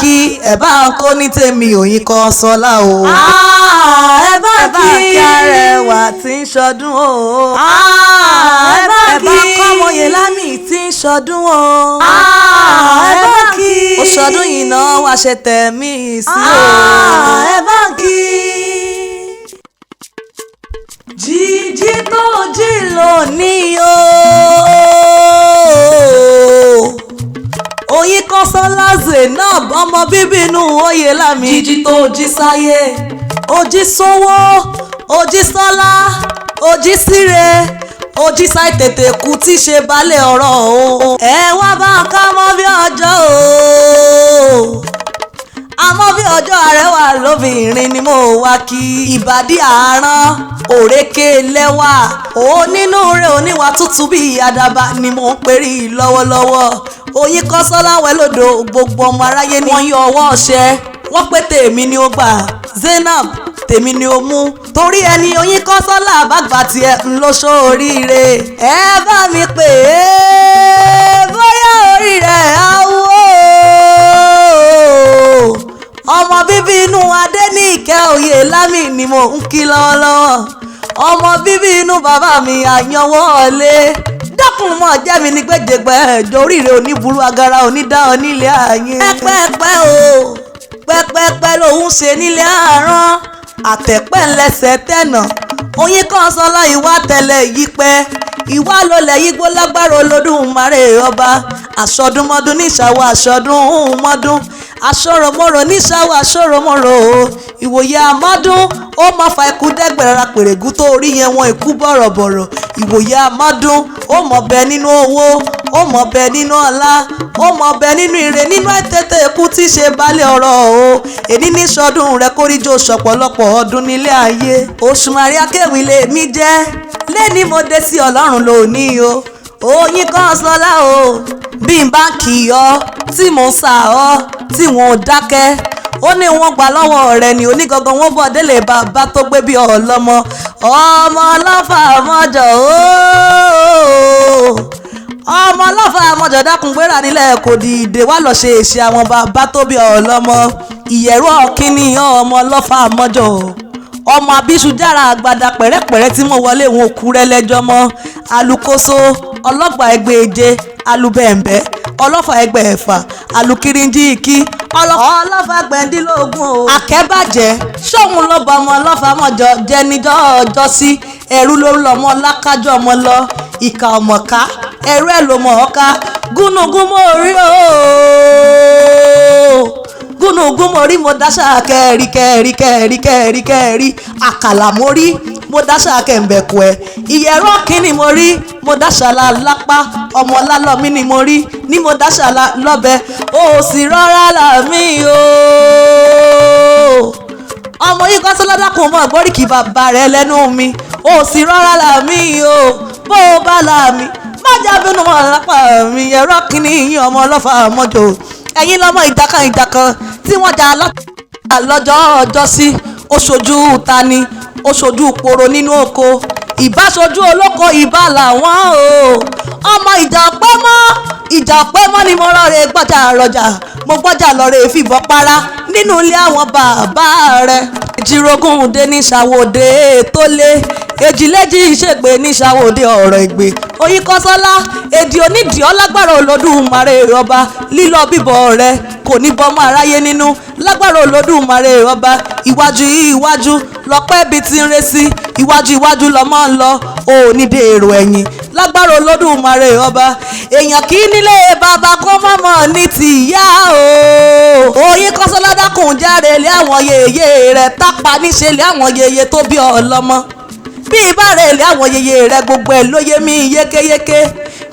kí ẹ bá ń kó ní tèmi Oyin kan sọlá o. ẹ bá kí Arẹwà tí ń ṣọdún o. ẹ bá kọ́mọye lámì tí ń ṣọdún o. ẹ bá kí ó ṣọdún yìí náà wá ṣe tẹ̀mí sí o. ẹ bá kí jíjí tó jí lónìí o. Oyin kan sọlá Zainab ọmọ bíbí inú Oyèlámì. jíjí tó jí sáyé Ojí sówó, ojí sọ́lá, ojí síre, ojí sáì tètè kú tí ṣe balẹ̀ ọ̀rọ̀ o. Ẹ wá bá ká mọ́ bí ọjọ́ o. Àmọ́ bí ọjọ́ Arẹwà lóbìnrin ni mo wá kí. Ìbàdí àárán òrékè lẹ́wà onínú rẹ̀ oníwà tútù bíi àdàbà ni mo ń perí lọ́wọ́lọ́wọ́. Oyin kan sọ́lá wẹ̀ lódò gbogbo ọmọ aráyé ni wọ́n yọ ọwọ́ ọ̀ṣẹ́. Wọ́n pé tèmi ni ó gbà Zainab tèmi ni ó mú torí ẹni Oyin kan sọ́lá àbágbà tiẹ̀ ń lọ sóríire. Ẹ bá mi pè é bóyá orí rẹ̀ á wò. Ọmọ bíbí inú Adéníkẹ́ Oyèlámì ni mo ń kí lọ́wọ́lọ́wọ́. Ọmọ bíbí inú bàbá mi Àyànwọ́lé dákun mọ̀ jẹ́ mi ní gbèjègbè ẹ̀jọ̀ oríire oníburú agara onídá onílé ayé. pẹ́pẹ́pẹ́ o pẹ́pẹ́pẹ́ lòun ṣe nílé àárán àtẹ̀pẹ́ ńlẹ́sẹ̀ tẹ̀nà. Oyin kan sọlá ìwà tẹ̀lẹ̀ yí pẹ́ ìwà lọlẹ̀ yí gbó lágbára Olódùmarè ọba. Àṣọdúnmọ́dún níṣàwọ̀ àṣọdún mọ́dún aṣọ́rọ̀mọ́rọ̀ níṣàwọ̀ aṣọ́rọ̀mọ́rọ̀ o. Ìwòye àmọ́dún ó máa fa ikú dẹ́gbẹ̀rẹ́ra pèrègù tó orí yẹn wọn ikú bọ̀rọ̀bọ̀rọ̀. Ìwòye àmọ́dún ó mọ̀ bẹ nínú owó ó mọ̀ bẹ nínú ọlá ó mọ̀ bẹ nínú ire nínú àìtètè ikú tí ṣe balẹ̀ ọ̀rọ̀ o. Èní ní sọdún rẹ kórìjọ ṣọ̀pọ̀lọpọ̀ ọdún nílé ayé. Òṣùmàrè akéwì lè mí jẹ́ lẹ́ni mo dé sí Ọlọ́run lónìí o. Oyin kan sọlá o bí n bá kì í ọ tí mò ń sà ọ tí wọn ò dákẹ́. Ó ní wọn gbà lọ́wọ́ rẹ̀ ní onígangan wọn bọ̀ délé bàbá tó gbé bí ọlọ́mọ. Ọmọ ọlọ́fà mọ́jọ ooo ọmọ ọlọ́fà mọ́jọ dákun gbéra nílẹ̀ kò dìde wá lọ ṣe èsì àwọn bàbá tó bí ọlọ́mọ. Ìyẹ̀rú Ọ̀kín ni ọmọ ọlọ́fà mọ́jọ ọmọ abiṣu jára àgbàdà pẹ̀rẹ́pẹ̀rẹ́ tí mo wọlé wọn kú rẹ́ lẹ́jọ́ mọ́. Alukoso ọlọ́gbà ẹgbẹ̀je alubẹ̀ǹbẹ̀ ọlọ́fà ẹgbẹ̀ẹ̀fà alukirinjíìkí ọlọ́fà gbẹ̀ndínlógún o. Akẹ́bàjẹ́ sóhun ló bá ọmọ ọlọ́fà mọ́jọ jẹ́ níjọ́ ọjọ́ sí ẹ̀rú ló lọ́mọ lákájọ́ ọmọ lọ ìkà ọmọká ẹ̀rú ẹ̀ ló mọ̀ ọ́ká gúnugún mọ́ orí o gúnugún mórí mo dáṣà kẹ́ẹ̀rí kẹ́ẹ̀rí kẹ́ẹ̀rí kẹ́ẹ̀rí kẹ́ẹ̀rí àkàlà mórí mo dáṣà kẹ̀m̀bẹ̀kù ẹ̀. Ìyẹ̀rú Ọ̀kín ni mo rí mo dáṣà lápá ọmọ lálọ́mí ni mo rí ní mo dáṣà lọ́bẹ̀ ó sì rọ́rá làmí o. Ọmọ yìí kan sọ́lá dákun mọ́ Oriki bàbá rẹ̀ lẹ́nu mi ó sì rọ́rá làmí o bó o bá làmí má jábínú mọ́ lápá mi. Ìyẹ̀rú Ọ̀kín ni yín ọmọ ọlọ́fà mọ́jọ ẹ̀yin lọ́mọ ìjàkan tí wọ́n jà lọ́jọ́ ọjọ́ sí ó ṣojú tani ó ṣojú poro nínú oko ìbá ṣojú olóko ìbá làwọn o. Ọmọ ìjà ọ̀pẹ́ mọ́ ni mo rọ̀rẹ́ gbọ́jà rọjà mo gbọ́jà lọ́rẹ́ fìbọn para nínú ilé àwọn bàbá rẹ̀. Èjìrógún dé ní ṣàwòdè tó lé èjìléjì ìṣègbè ní ṣàwòdè ọ̀rọ̀ ìgbè. Oyin kan sọlá èdè onídìí ọlágbára Olódùmarè ọba lílọ bíbọ̀ rẹ̀ kò ní bọ́mọ aráyé nínú lágbára Olódùmarè ọba. Iwájú lọ́pẹ́ bí ti ń re sí iwájú lọ́mọ ń lọ òní dèrò ẹ̀yìn lágbára Olódùmarè ọba. Èèyàn kì í nílé bàbá kó mọ́mọ́ ní tìyá o. Oyin kan sọlá dákun járe lé àwọn yèyé rẹ̀ Tapa níṣe lé àwọn yèyé tó bí ọlọ́mọ. Bí ìbára èlé àwọn yèyé rẹ̀ gbogbo ẹ̀ ló yé mi yékéyéké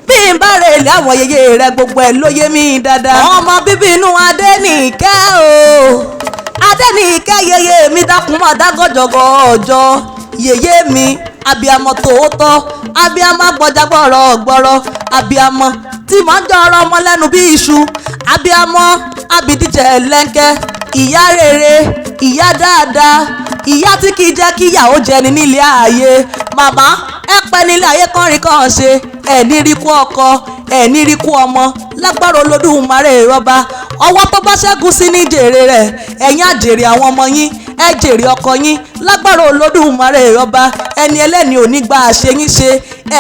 bí n bá rè lé àwọn yèyé rẹ̀ gbogbo ẹ̀ ló yé mi dáadáa. Ọmọ bíbí inú Adéníkẹ́ o Adéníkẹ́ yèyé mi dákun máa dágọ́jọ́gọ́ ọjọ́ yèyé mi abiyamọ tòótọ́ abiyamọ gbọ́jà gbọ́rọ̀ abiyamọ tí mò ń jọ ọ̀rọ̀ ọmọ lẹ́nu bí iṣu abiyamọ abidíjẹ lẹ́ńkẹ́ ìyá rere ìyá dáadáa ìyá tí kì í jẹ́ kí ìyàwó jẹni nílé ayé. Màmá ẹ pẹ́ nílé ayé kọ́rin kan ṣe ẹ̀ ní rí kú ọkọ ẹ̀ ní rí kú ọmọ lágbára Olódùmarè ọba. ọwọ́ tó bá ṣẹ́gun sí ní jèrè rẹ̀ ẹ̀yin á jèrè àwọn ọmọ yín ẹ jèrè ọkọ yín lágbára Olódùmarè ọba ẹni ẹlẹ́ni ò ní gba àṣeyín ṣe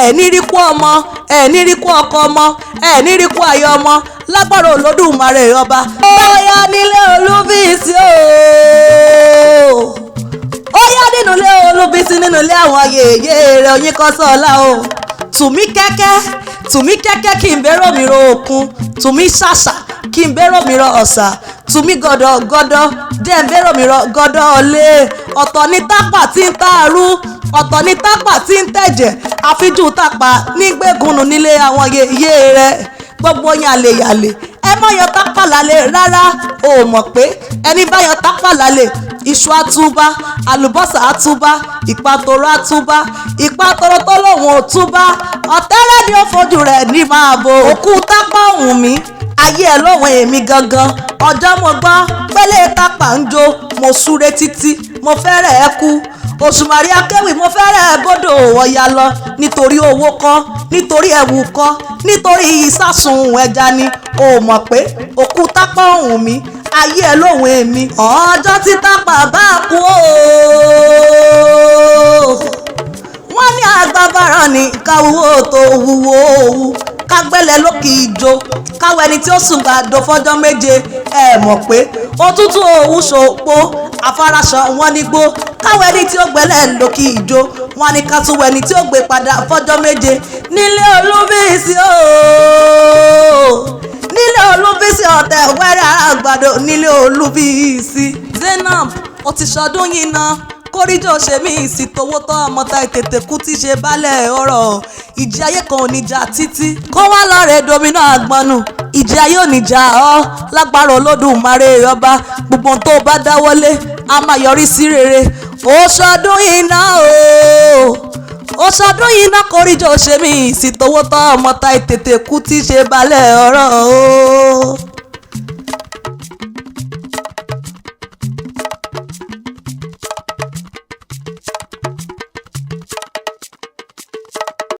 ẹ̀ ní rí kú ọmọ ẹ̀ ní rí kú ọkọ ọmọ ẹ̀ ní rí kú ayé ọmọ lágbára Olódùmarè ọba. Bóyá nílé Olúbísí ooo ó yá nínú ilé Olúbísí nínú ilé àwọn yèyé rẹ̀ oyin kan sọ́ọ́lá o tùmí kẹ́kẹ́ kí n bẹ́rọ̀ mi ro òkun tùmí ṣàṣà kí n bẹ́rọ̀ mi ro ọ̀sà tùmí gọ́dọ̀ dẹ́ n bẹ́rọ̀ mi ro gọ́dọ̀ ọ̀lẹ́ ọ̀tọ̀ ní tápà tí ń tààrú ọ̀tọ̀ ní tápà tí ń tẹ̀jẹ̀ àfijú tápà nígbègùnù nílé àwọn yèyé rẹ̀ gbogbo yàlẹ̀yàlẹ̀ ẹ má yọ tápà lálẹ́ rárá o mọ̀ pé ẹni bá yọ tápà lálẹ́ iṣu àtúbá àlùbọ́sà àtúbá ìpàtòrò àtúbá ìpàtòrò tó lòun ò túbá ọ̀tẹ́rẹ́ ni ó fojú rẹ̀ ní máa bo òkú tápà ọ̀hún mi ayé ẹ̀ lọ́wọ́ èmi gangan ọjọ́ mo gbọ́ pẹ́lẹ́ tápà ń jó mo súré títí mo fẹ́rẹ̀ ẹ́ kú òṣùmàrí akéwì mo fẹ́rẹ̀ ẹ́ bọ́dọ̀ ọ̀yà lọ nítorí owó kọ́ nítorí ẹ̀wù kọ́ nítorí ìsásùn ẹja ni o mọ̀ pé òkú tápà ọ̀hún mi ayé ẹ̀ lóhùn èmi ọjọ́ tí tápà bá kú ooo wọ́n ní agbábára ní káwúwo tó wúwo òwú kágbẹ́lẹ̀ lókè ìjó káwọ ẹni tí ó sùn gbàdó fọ́jọ́ méje ẹ mọ̀ pé òtútù òwú ṣòpó afárasọ wọn nígbó káwọ ẹni tí ó gbẹ́lẹ̀ lókè ìjó wọn ní ká tún wọ ẹni tí ó gbé padà fọ́jọ́ méje nílé Olúbísí ooo nílé Olúbísí ọ̀tẹ̀ wẹ́rẹ́ àgbàdo nílé Olúbísí. Zainab ó ti ṣọdún yìí ná kórìjọ ṣe mí ìsìtòwó tọ́ ọmọta ìtètè kú tí ṣe balẹ̀ ọ̀rọ̀ ìjì ayé kan ò ní jà títí kó wá lọ́rẹ̀ domino àgbọnù ìjì ayé ò ní jà ọ́ lágbára Olódùmarè ọba gbogbo tó bá dáwọ́lé a máa yọrí sí rere ó ṣọdún yìí ná ó ṣọdún yìí ná kórìjọ ṣe mí ìsìtòwó tọ́ ọmọta ìtètè kú tí ṣe balẹ̀ ọ̀rọ̀ o.